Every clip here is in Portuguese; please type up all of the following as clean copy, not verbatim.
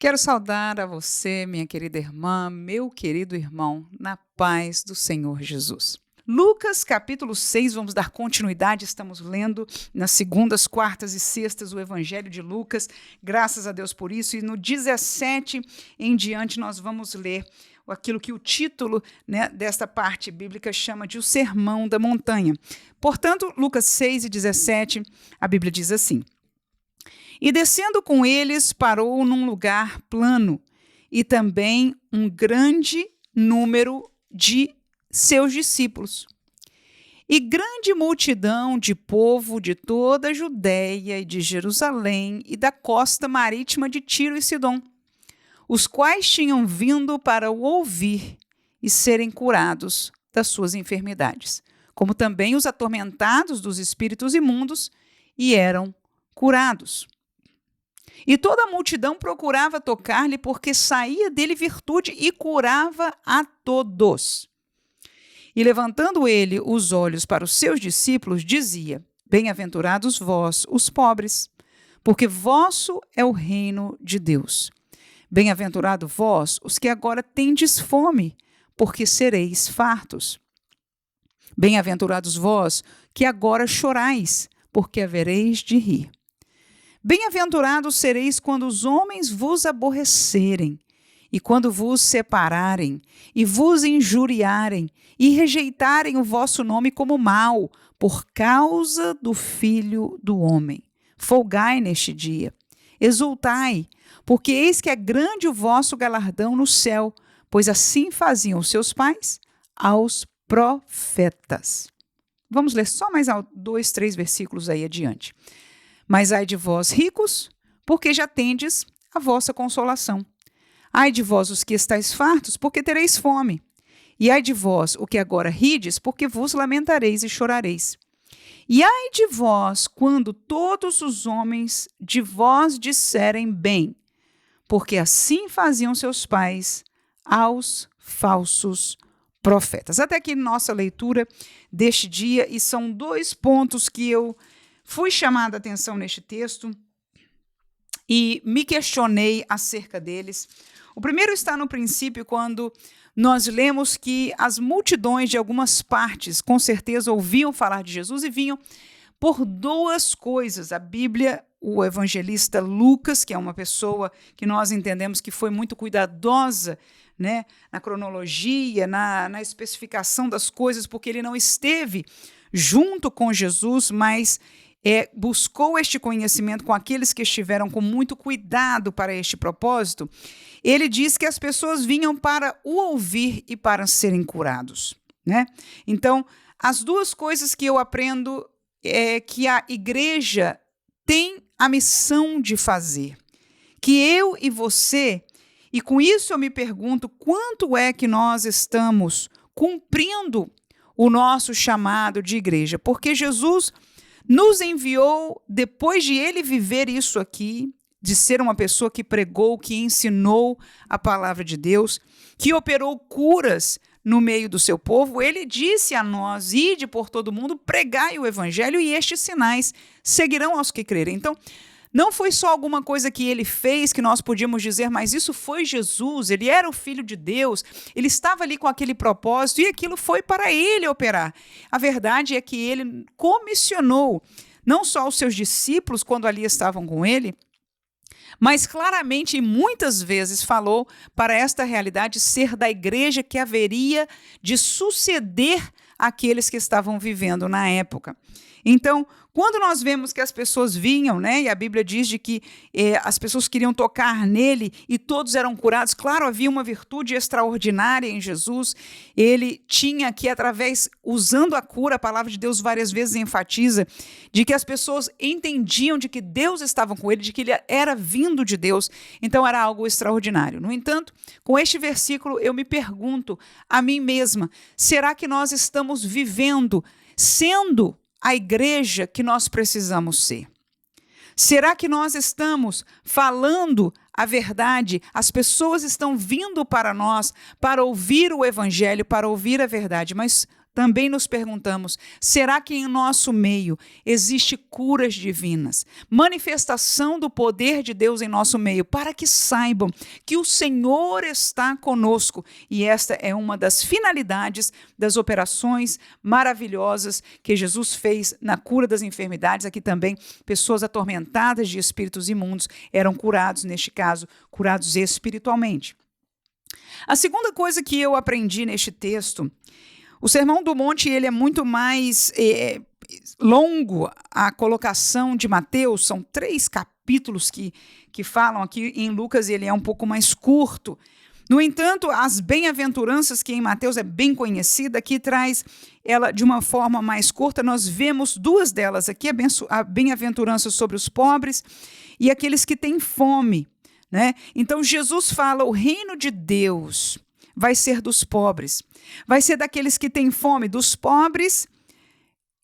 Quero saudar a você, minha querida irmã, meu querido irmão, na paz do Senhor Jesus. Lucas capítulo 6, vamos dar continuidade, estamos lendo nas segundas, quartas e sextas o Evangelho de Lucas, graças a Deus por isso, e no 17 em diante nós vamos ler aquilo que o título, desta parte bíblica chama de o Sermão da Montanha. Portanto, Lucas 6 e 17, a Bíblia diz assim: E descendo com eles, parou num lugar plano, e também um grande número de seus discípulos. E grande multidão de povo de toda a Judéia e de Jerusalém e da costa marítima de Tiro e Sidom, os quais tinham vindo para o ouvir e serem curados das suas enfermidades, como também os atormentados dos espíritos imundos, e eram curados. E toda a multidão procurava tocar-lhe, porque saía dele virtude e curava a todos. E levantando ele os olhos para os seus discípulos, dizia: Bem-aventurados vós, os pobres, porque vosso é o reino de Deus. Bem-aventurado vós, os que agora tendes fome, porque sereis fartos. Bem-aventurados vós, que agora chorais, porque havereis de rir. Bem-aventurados sereis quando os homens vos aborrecerem, e quando vos separarem, e vos injuriarem, e rejeitarem o vosso nome como mau, por causa do Filho do Homem. Folgai neste dia, exultai, porque eis que é grande o vosso galardão no céu, pois assim faziam seus pais aos profetas. Vamos ler só mais 2, 3 versículos aí adiante. Mas ai de vós, ricos, porque já tendes a vossa consolação. Ai de vós, os que estáis fartos, porque tereis fome. E ai de vós, o que agora rides, porque vos lamentareis e chorareis. E ai de vós, quando todos os homens de vós disserem bem, porque assim faziam seus pais aos falsos profetas. Até aqui nossa leitura deste dia, e são 2 pontos que eu fui chamada a atenção neste texto e me questionei acerca deles. O primeiro está no princípio, quando nós lemos que as multidões de algumas partes, com certeza, ouviam falar de Jesus e vinham por 2 coisas. A Bíblia, o evangelista Lucas, que é uma pessoa que nós entendemos que foi muito cuidadosa, na cronologia, na especificação das coisas, porque ele não esteve junto com Jesus, mas buscou este conhecimento com aqueles que estiveram com muito cuidado para este propósito. Ele diz que as pessoas vinham para o ouvir e para serem curados. Então, as 2 coisas que eu aprendo é que a igreja tem a missão de fazer, que eu e você, e com isso eu me pergunto quanto é que nós estamos cumprindo o nosso chamado de igreja, porque Jesus nos enviou, depois de ele viver isso aqui, de ser uma pessoa que pregou, que ensinou a palavra de Deus, que operou curas no meio do seu povo, ele disse a nós: ide por todo mundo, pregai o evangelho, e estes sinais seguirão aos que crerem. Então, não foi só alguma coisa que ele fez que nós podíamos dizer, mas isso foi Jesus, ele era o Filho de Deus, ele estava ali com aquele propósito e aquilo foi para ele operar. A verdade é que ele comissionou não só os seus discípulos quando ali estavam com ele, mas claramente e muitas vezes falou para esta realidade ser da igreja que haveria de suceder aqueles que estavam vivendo na época. Então, quando nós vemos que as pessoas vinham, e a Bíblia diz de que as pessoas queriam tocar nele e todos eram curados, claro, havia uma virtude extraordinária em Jesus, ele tinha que, usando a cura, a palavra de Deus várias vezes enfatiza, de que as pessoas entendiam de que Deus estava com ele, de que ele era vindo de Deus, então era algo extraordinário. No entanto, com este versículo eu me pergunto a mim mesma, será que nós estamos vivendo, sendo a igreja que nós precisamos ser? Será que nós estamos falando a verdade? As pessoas estão vindo para nós para ouvir o evangelho, para ouvir a verdade, mas também nos perguntamos, será que em nosso meio existe curas divinas, manifestação do poder de Deus em nosso meio, para que saibam que o Senhor está conosco? E esta é uma das finalidades das operações maravilhosas que Jesus fez na cura das enfermidades. Aqui também, pessoas atormentadas de espíritos imundos eram curados, neste caso, curados espiritualmente. A segunda coisa que eu aprendi neste texto, o Sermão do Monte ele é muito mais longo, a colocação de Mateus, são 3 capítulos que falam aqui, em Lucas ele é um pouco mais curto. No entanto, as bem-aventuranças, que em Mateus é bem conhecida, aqui traz ela de uma forma mais curta. Nós vemos 2 delas aqui, a bem-aventurança sobre os pobres e aqueles que têm fome, né? Então, Jesus fala, o reino de Deus vai ser dos pobres, vai ser daqueles que têm fome, dos pobres,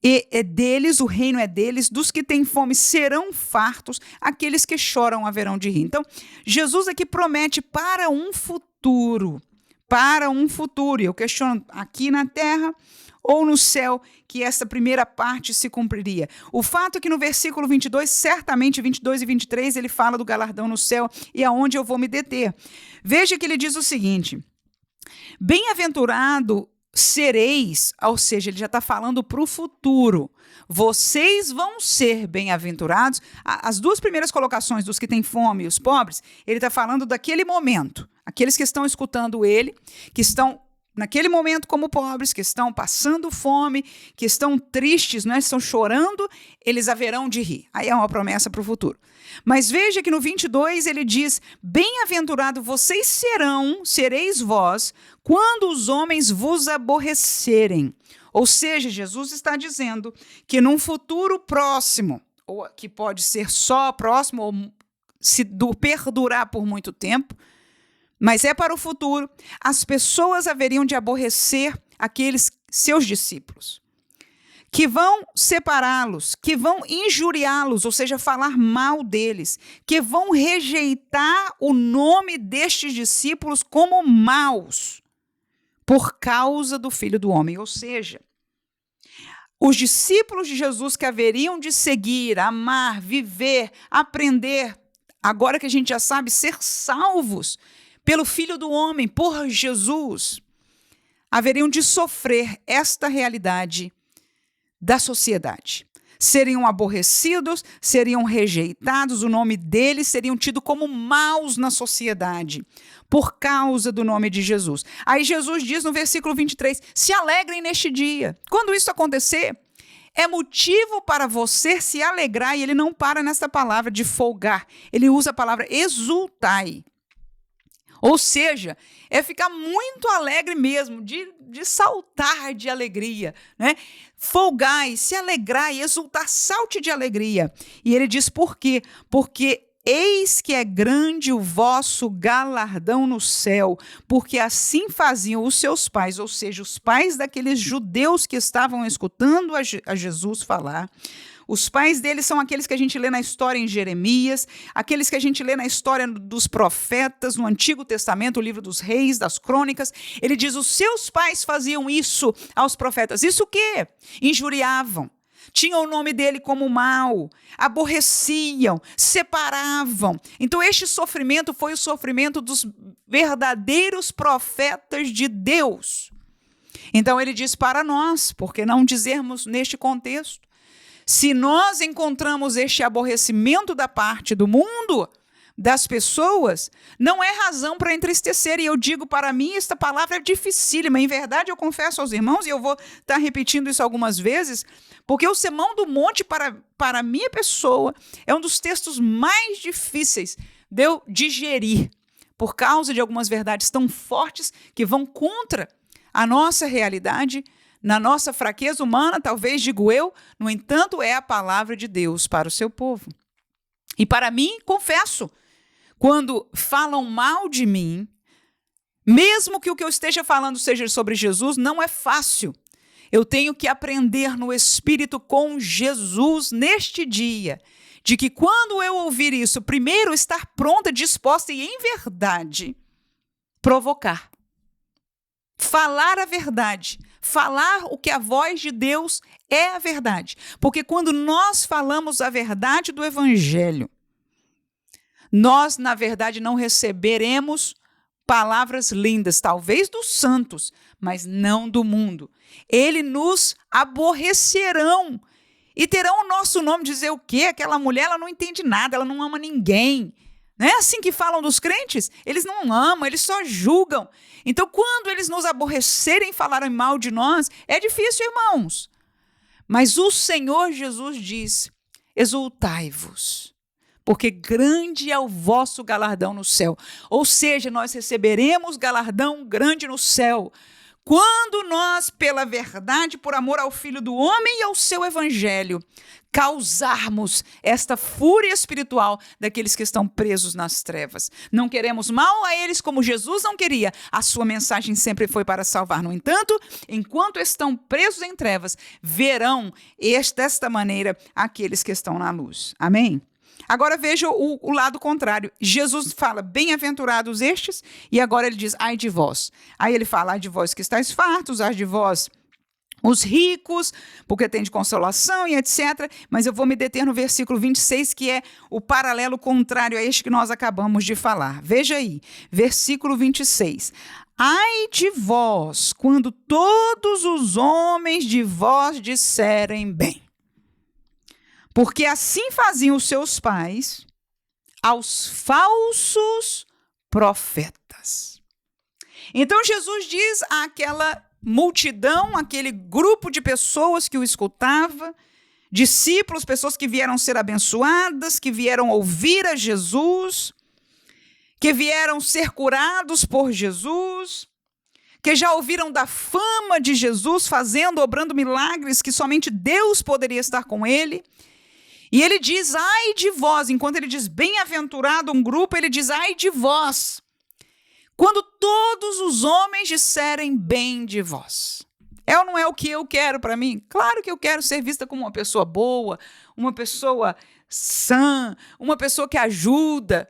e é deles, o reino é deles, dos que têm fome serão fartos, aqueles que choram haverão de rir. Então, Jesus aqui promete para um futuro, e eu questiono, aqui na terra ou no céu, que essa primeira parte se cumpriria. O fato é que no versículo 22, certamente 22 e 23, ele fala do galardão no céu e aonde eu vou me deter. Veja que ele diz o seguinte, bem-aventurado sereis, ou seja, ele já está falando para o futuro. Vocês vão ser bem-aventurados. As 2 primeiras colocações dos que têm fome e os pobres, ele está falando daquele momento. Aqueles que estão escutando ele, que estão naquele momento como pobres, que estão passando fome, que estão tristes, né? Estão chorando, eles haverão de rir. Aí é uma promessa para o futuro. Mas veja que no 22 ele diz, bem-aventurado vocês sereis vós, quando os homens vos aborrecerem. Ou seja, Jesus está dizendo que num futuro próximo, ou que pode ser só próximo, ou se perdurar por muito tempo, mas é para o futuro, as pessoas haveriam de aborrecer aqueles seus discípulos, que vão separá-los, que vão injuriá-los, ou seja, falar mal deles, que vão rejeitar o nome destes discípulos como maus, por causa do Filho do Homem. Ou seja, os discípulos de Jesus que haveriam de seguir, amar, viver, aprender, agora que a gente já sabe, ser salvos pelo Filho do Homem, por Jesus, haveriam de sofrer esta realidade da sociedade. Seriam aborrecidos, seriam rejeitados, o nome deles seriam tidos como maus na sociedade, por causa do nome de Jesus. Aí Jesus diz no versículo 23, se alegrem neste dia. Quando isso acontecer, é motivo para você se alegrar, e ele não para nessa palavra de folgar, ele usa a palavra exultai. Ou seja, é ficar muito alegre mesmo, de saltar de alegria, né? Folgai, se alegrar e exultar, salte de alegria. E ele diz por quê? Porque eis que é grande o vosso galardão no céu, porque assim faziam os seus pais, ou seja, os pais daqueles judeus que estavam escutando a Jesus falar. Os pais deles são aqueles que a gente lê na história em Jeremias, aqueles que a gente lê na história dos profetas, no Antigo Testamento, o livro dos reis, das crônicas. Ele diz, os seus pais faziam isso aos profetas. Isso o quê? Injuriavam. Tinham o nome dele como mal, aborreciam, separavam. Então este sofrimento foi o sofrimento dos verdadeiros profetas de Deus. Então ele diz para nós, por que não dizermos neste contexto, se nós encontramos este aborrecimento da parte do mundo, das pessoas, não é razão para entristecer. E eu digo, para mim, esta palavra é dificílima. Em verdade, eu confesso aos irmãos, e eu vou estar repetindo isso algumas vezes, porque o Sermão do Monte, para a minha pessoa, é um dos textos mais difíceis de eu digerir, por causa de algumas verdades tão fortes que vão contra a nossa realidade, na nossa fraqueza humana, talvez, digo eu, no entanto, é a palavra de Deus para o seu povo. E para mim, confesso, quando falam mal de mim, mesmo que o que eu esteja falando seja sobre Jesus, não é fácil. Eu tenho que aprender no Espírito com Jesus neste dia, de que quando eu ouvir isso, primeiro estar pronta, disposta e em verdade provocar. Falar a verdade, falar o que a voz de Deus é a verdade. Porque quando nós falamos a verdade do Evangelho, nós, na verdade, não receberemos palavras lindas, talvez dos santos, mas não do mundo. Eles nos aborrecerão e terão o nosso nome, dizer o quê? Aquela mulher, ela não entende nada, ela não ama ninguém. Não é assim que falam dos crentes? Eles não amam, eles só julgam. Então, quando eles nos aborrecerem e falarem mal de nós, é difícil, irmãos. Mas o Senhor Jesus diz: exultai-vos, porque grande é o vosso galardão no céu. Ou seja, nós receberemos galardão grande no céu, quando nós, pela verdade, por amor ao Filho do Homem e ao seu Evangelho, causarmos esta fúria espiritual daqueles que estão presos nas trevas. Não queremos mal a eles como Jesus não queria. A sua mensagem sempre foi para salvar. No entanto, enquanto estão presos em trevas, verão desta maneira aqueles que estão na luz. Amém? Agora veja o lado contrário. Jesus fala, bem-aventurados estes, e agora ele diz, ai de vós. Aí ele fala, ai de vós que estáis fartos, ai de vós os ricos, porque tem de consolação e etc. Mas eu vou me deter no versículo 26, que é o paralelo contrário a este que nós acabamos de falar. Veja aí, versículo 26. Ai de vós, quando todos os homens de vós disserem bem. Porque assim faziam os seus pais aos falsos profetas. Então Jesus diz àquela multidão, aquele grupo de pessoas que o escutava, discípulos, pessoas que vieram ser abençoadas, que vieram ouvir a Jesus, que vieram ser curados por Jesus, que já ouviram da fama de Jesus, fazendo, obrando milagres que somente Deus poderia estar com ele. E ele diz, ai de vós, enquanto ele diz bem-aventurado um grupo, ele diz, ai de vós, quando todos os homens disserem bem de vós. É ou não é o que eu quero para mim? Claro que eu quero ser vista como uma pessoa boa, uma pessoa sã, uma pessoa que ajuda.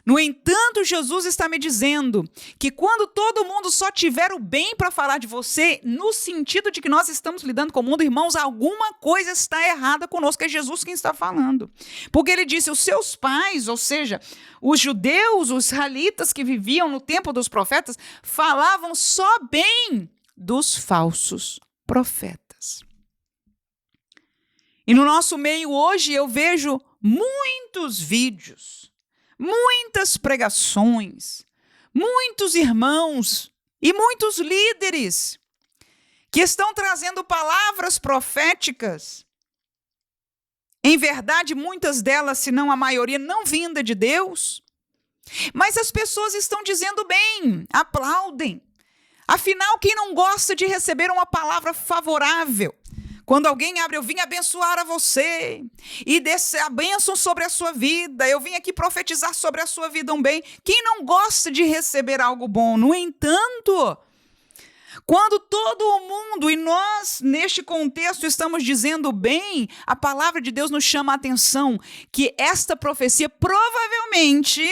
No entanto, Jesus está me dizendo que quando todo mundo só tiver o bem para falar de você, no sentido de que nós estamos lidando com o mundo, irmãos, alguma coisa está errada conosco. É Jesus quem está falando. Porque ele disse, os seus pais, ou seja, os judeus, os israelitas que viviam no tempo dos profetas, falavam só bem dos falsos profetas. E no nosso meio hoje eu vejo muitos vídeos, muitas pregações, muitos irmãos e muitos líderes que estão trazendo palavras proféticas. Em verdade, muitas delas, se não a maioria, não vinda de Deus. Mas as pessoas estão dizendo bem, aplaudem. Afinal, quem não gosta de receber uma palavra favorável? Quando alguém abre, eu vim abençoar a você e descer a bênção sobre a sua vida, eu vim aqui profetizar sobre a sua vida um bem. Quem não gosta de receber algo bom? No entanto, quando todo o mundo e nós, neste contexto, estamos dizendo bem, a palavra de Deus nos chama a atenção que esta profecia provavelmente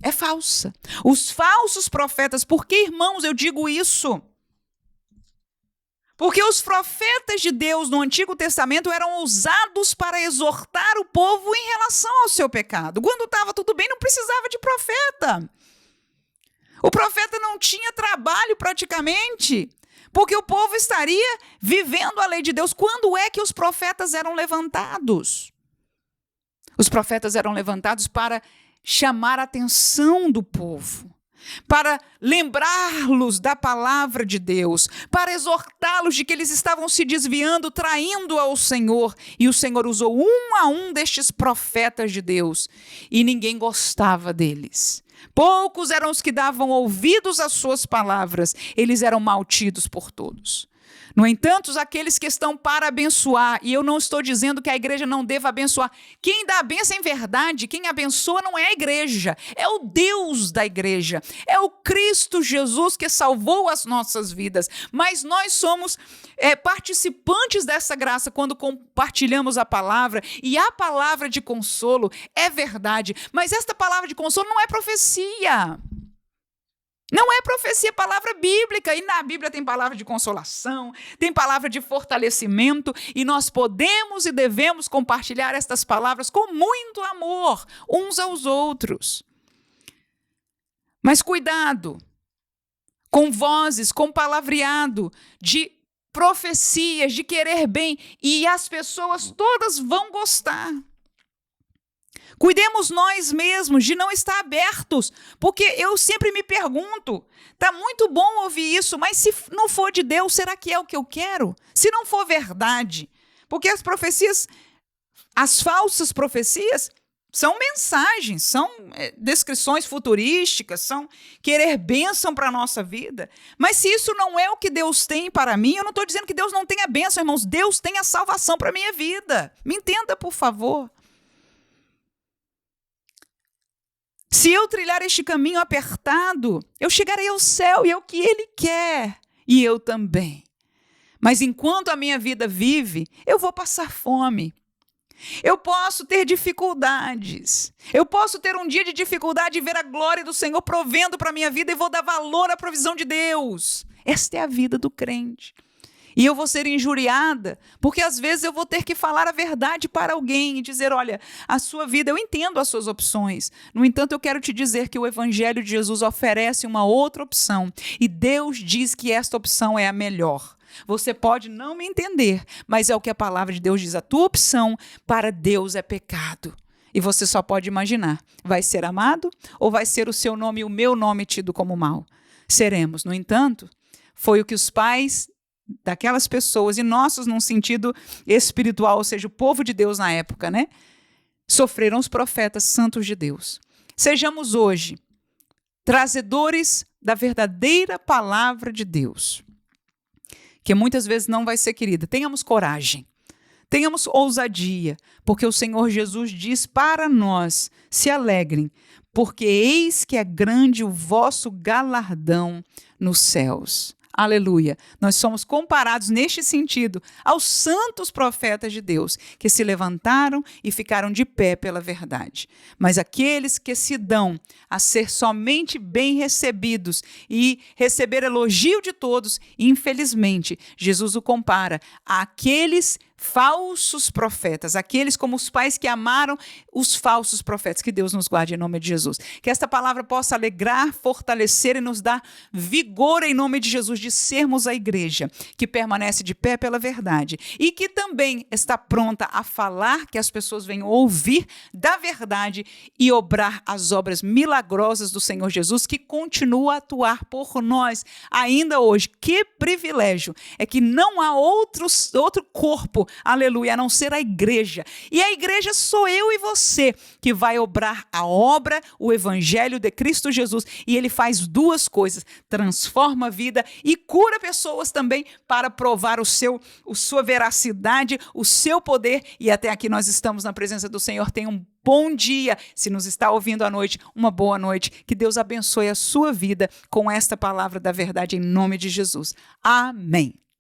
é falsa. Os falsos profetas, por que, irmãos, eu digo isso? Porque os profetas de Deus no Antigo Testamento eram usados para exortar o povo em relação ao seu pecado. Quando estava tudo bem, não precisava de profeta. O profeta não tinha trabalho praticamente, porque o povo estaria vivendo a lei de Deus. Quando é que os profetas eram levantados? Os profetas eram levantados para chamar a atenção do povo, para lembrá-los da palavra de Deus, para exortá-los de que eles estavam se desviando, traindo ao Senhor. E o Senhor usou um a um destes profetas de Deus, e ninguém gostava deles. Poucos eram os que davam ouvidos às suas palavras, eles eram maltidos por todos. No entanto, aqueles que estão para abençoar, e eu não estou dizendo que a igreja não deva abençoar. Quem dá a bênção em verdade, quem abençoa não é a igreja, é o Deus da igreja, é o Cristo Jesus que salvou as nossas vidas. Mas nós somos participantes dessa graça quando compartilhamos a palavra, e a palavra de consolo é verdade, mas esta palavra de consolo não é profecia. Não é profecia, é palavra bíblica. E na Bíblia tem palavra de consolação, tem palavra de fortalecimento, e nós podemos e devemos compartilhar estas palavras com muito amor uns aos outros. Mas cuidado com vozes, com palavreado de profecias, de querer bem, e as pessoas todas vão gostar. Cuidemos nós mesmos de não estar abertos, porque eu sempre me pergunto, tá muito bom ouvir isso, mas se não for de Deus, será que é o que eu quero? Se não for verdade, porque as profecias, as falsas profecias, são mensagens, são descrições futurísticas, são querer bênção para a nossa vida. Mas se isso não é o que Deus tem para mim, eu não estou dizendo que Deus não tenha bênção, irmãos. Deus tem a salvação para a minha vida. Me entenda, por favor. Se eu trilhar este caminho apertado, eu chegarei ao céu e é o que Ele quer. E eu também. Mas enquanto a minha vida vive, eu vou passar fome. Eu posso ter dificuldades. Eu posso ter um dia de dificuldade e ver a glória do Senhor provendo para a minha vida e vou dar valor à provisão de Deus. Esta é a vida do crente. E eu vou ser injuriada, porque às vezes eu vou ter que falar a verdade para alguém e dizer, olha, a sua vida, eu entendo as suas opções. No entanto, eu quero te dizer que o Evangelho de Jesus oferece uma outra opção. E Deus diz que esta opção é a melhor. Você pode não me entender, mas é o que a palavra de Deus diz. A tua opção para Deus é pecado. E você só pode imaginar, vai ser amado ou vai ser o seu nome e o meu nome tido como mal? Seremos. No entanto, foi o que os pais daquelas pessoas, e nossos num sentido espiritual, ou seja, o povo de Deus na época, né? Sofreram os profetas santos de Deus. Sejamos hoje trazedores da verdadeira palavra de Deus, que muitas vezes não vai ser querida. Tenhamos coragem, tenhamos ousadia, porque o Senhor Jesus diz para nós, se alegrem, porque eis que é grande o vosso galardão nos céus. Aleluia. Nós somos comparados neste sentido aos santos profetas de Deus, que se levantaram e ficaram de pé pela verdade. Mas aqueles que se dão a ser somente bem recebidos e receber elogio de todos, infelizmente, Jesus o compara àqueles falsos profetas, aqueles como os pais que amaram os falsos profetas. Que Deus nos guarde em nome de Jesus. Que esta palavra possa alegrar, fortalecer e nos dar vigor em nome de Jesus de sermos a igreja que permanece de pé pela verdade e que também está pronta a falar, que as pessoas venham ouvir da verdade e obrar as obras milagrosas do Senhor Jesus, que continua a atuar por nós ainda hoje. Que privilégio é que não há outro corpo, aleluia, a não ser a igreja. E a igreja sou eu e você que vai obrar a obra, o evangelho de Cristo Jesus. E ele faz duas coisas: transforma a vida e cura pessoas também para provar sua veracidade, o seu poder. E até aqui nós estamos na presença do Senhor. Tenha um bom dia. Se nos está ouvindo à noite, uma boa noite. Que Deus abençoe a sua vida com esta palavra da verdade em nome de Jesus. Amém.